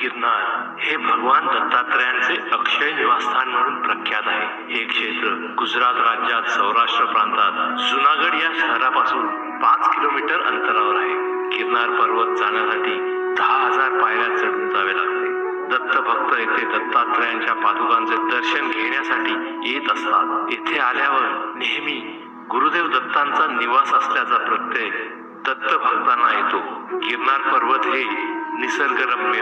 गिरनार हे भगवान दत्तात्रयांचे अक्षय निवासस्थान म्हणून प्रख्यात आहे. हे क्षेत्र गुजरात राज्यात सौराष्ट्र प्रांतात जुनागड या शहरापासून 5 किलोमीटर अंतरावर आहे. गिरनार पर्वत जाण्यासाठी 10,000 पायऱ्या चढून जावे लागते. दत्त भक्त येथे दत्तात्रयांच्या पादुकांचे दर्शन घेण्यासाठी येत असतात. येथे आल्यावर नेहमी गुरुदेव दत्तांचा निवास असल्याचा प्रत्यय दत्त भक्तांना येतो. गिरनार पर्वत हे निसर्गरम्य,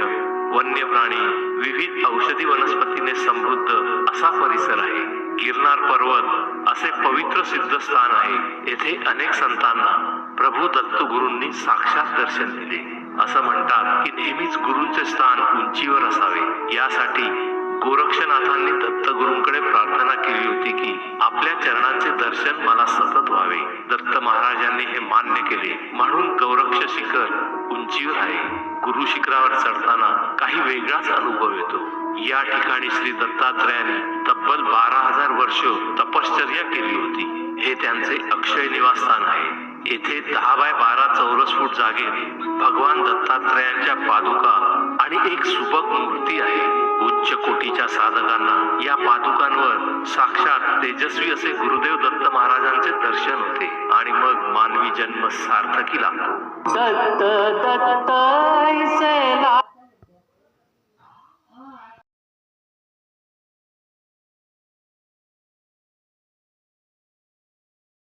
वन्य प्राणी, विविध औषधी वनस्पतीने समृद्ध असा परिसर आहे. गिरनार पर्वत असे पवित्र सिद्धस्थान आहे. येथे अनेक संतांना प्रभू दत्तगुरूंनी साक्षात दर्शन दिले. असं म्हणतात की नेहमीच गुरूंचे स्थान उंचीवर असावे. यासाठी गोरक्षनाथांनी दत्तगुरूंकडे प्रार्थना केली होती की आपल्या चरणांचे दर्शन मला सतत व्हावे. दत्त महाराजांनी हे मान्य केले, म्हणून गोरक्ष शिखर उंचीवर आहे. गुरु शिखरावर चढताना काही वेगळाच अनुभव येतो. या ठिकाणी श्री दत्तात्रयांनी तब्बल 12,000 वर्ष तपश्चर्या केली होती. हे त्यांचे अक्षय निवासस्थान आहे. येथे 10 बाय 12 चौरस फूट जागेत भगवान दत्तात्रयांच्या पादुका आणि एक सुबक मूर्ती आहे. उच्च कोटीच्या साधकांना या पादुकांवर साक्षात तेजस्वी असे गुरुदेव दत्त महाराजांचे दर्शन होते आणि मग मानवी जन्म सार्थकी लागतो. दत्त दत्त ऐसे